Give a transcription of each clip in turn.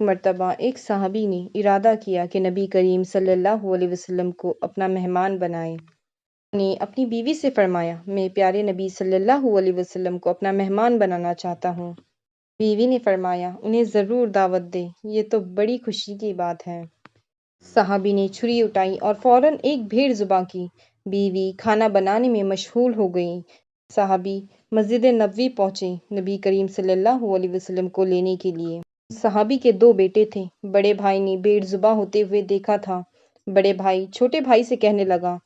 مرتبہ ایک صحابی نے ارادہ کیا کہ نبی کریم صلی اللہ علیہ وسلم کو اپنا مہمان بنائے۔ انہوں نے اپنی بیوی سے فرمایا، میں پیارے نبی صلی اللہ علیہ وسلم کو اپنا مہمان بنانا چاہتا ہوں۔ بیوی نے فرمایا، انہیں ضرور دعوت دے، یہ تو بڑی خوشی کی بات ہے۔ صحابی نے چھری اٹھائی اور فوراً ایک بھیڑ ذبح کی۔ بیوی کھانا بنانے میں مشغول ہو گئی۔ صحابی مسجد نبوی پہنچے نبی کریم صلی اللہ علیہ وسلم کو لینے کے لیے۔ صحابی کے دو بیٹے تھے۔ بڑے بھائی نے بھیڑ ذبح ہوتے ہوئے دیکھا تھا۔ بڑے بھائی چھوٹے بھائی سے کہنے لگا،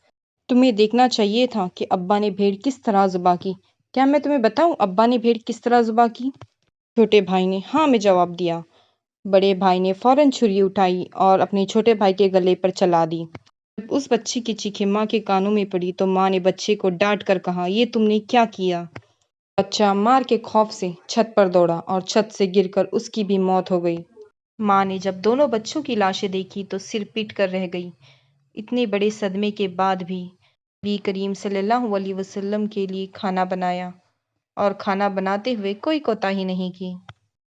تمہیں دیکھنا چاہیے تھا کہ ابا نے بھیڑ کس طرح ذبح کی۔ کیا میں تمہیں بتاؤں ابا نے بھیڑ کس طرح ذبح کی؟ چھوٹے بھائی نے ہاں میں جواب دیا۔ بڑے بھائی نے فوراً چھری اٹھائی اور اپنے چھوٹے بھائی کے گلے پر چلا دی۔ جب اس بچے کی چیخیں ماں کے کانوں میں پڑی تو ماں نے بچے کو ڈانٹ کر کہا، یہ تم نے کیا کیا؟ بچہ مار کے خوف سے چھت پر دوڑا اور چھت سے گر کر اس کی بھی موت ہو گئی۔ ماں نے جب دونوں بچوں کی لاشیں دیکھی تو سر پیٹ کر رہ گئی۔ اتنے بڑے صدمے کے بعد بھی نبی کریم صلی اللہ علیہ وسلم کے لیے کھانا بنایا اور کھانا بناتے ہوئے کوئی کوتاہی نہیں کی۔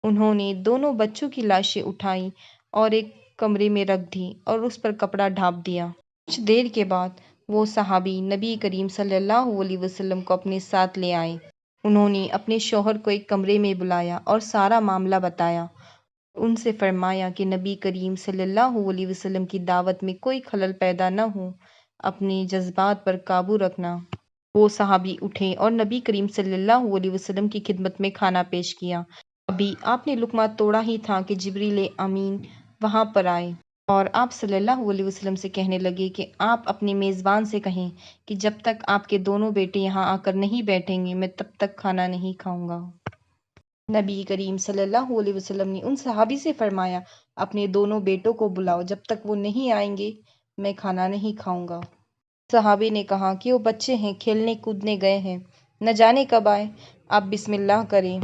انہوں نے دونوں بچوں کی لاشیں اٹھائیں اور ایک کمرے میں رکھ دیں اور اس پر کپڑا ڈھانپ دیا۔ کچھ دیر کے بعد وہ صحابی نبی کریم صلی اللہ علیہ وسلم کو اپنے ساتھ لے آئے۔ انہوں نے اپنے شوہر کو ایک کمرے میں بلایا اور سارا معاملہ بتایا۔ ان سے فرمایا کہ نبی کریم صلی اللہ علیہ وسلم کی دعوت میں کوئی خلل پیدا نہ ہو، اپنے جذبات پر قابو رکھنا۔ وہ صحابی اٹھے اور نبی کریم صلی اللہ علیہ وسلم کی خدمت میں کھانا پیش کیا۔ ابھی آپ نے لقمہ توڑا ہی تھا کہ جبریل امین وہاں پر آئے اور آپ صلی اللہ علیہ وسلم سے کہنے لگے کہ آپ اپنے میزبان سے کہیں کہ جب تک آپ کے دونوں بیٹے یہاں آ کر نہیں بیٹھیں گے میں تب تک کھانا نہیں کھاؤں گا۔ نبی کریم صلی اللہ علیہ وسلم نے ان صحابی سے فرمایا، اپنے دونوں بیٹوں کو بلاؤ، جب تک وہ نہیں آئیں گے میں کھانا نہیں کھاؤں گا۔ صحابی نے کہا کہ وہ بچے ہیں، کھیلنے کودنے گئے ہیں، نہ جانے کب آئے، آپ بسم اللہ کریں۔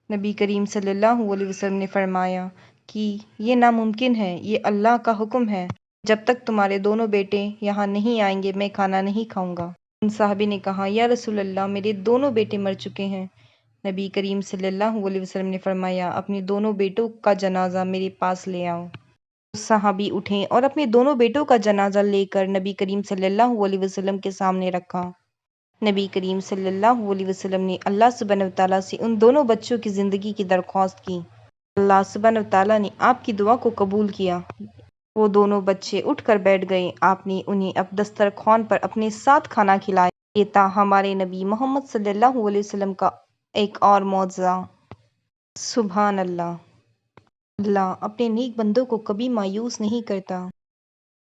نبی کریم صلی اللہ علیہ وسلم نے فرمایا کہ یہ ناممکن ہے، یہ اللہ کا حکم ہے، جب تک تمہارے دونوں بیٹے یہاں نہیں آئیں گے میں کھانا نہیں کھاؤں گا۔ ان صحابی نے کہا، یا رسول اللہ میرے دونوں بیٹے مر چکے ہیں۔ نبی کریم صلی اللہ علیہ وسلم نے فرمایا، اپنے دونوں بیٹوں کا جنازہ میرے پاس لے آؤ۔ صحابی اٹھے اور اپنے دونوں بیٹوں کا جنازہ لے کر نبی کریم صلی اللہ علیہ وسلم کے سامنے رکھا۔ نبی کریم صلی اللہ علیہ وسلم نے اللہ سبحانہ وتعالیٰ سے ان دونوں بچوں کی زندگی کی درخواست کی۔ اللہ سبحانہ وتعالیٰ نے آپ کی دعا کو قبول کیا۔ وہ دونوں بچے اٹھ کر بیٹھ گئے۔ آپ نے انہیں اب دسترخوان پر اپنے ساتھ کھانا کھلایا۔ یہ تھا ہمارے نبی محمد صلی اللہ علیہ وسلم کا ایک اور معجزہ۔ سبحان اللہ۔ اللہ اپنے نیک بندوں کو کبھی مایوس نہیں کرتا۔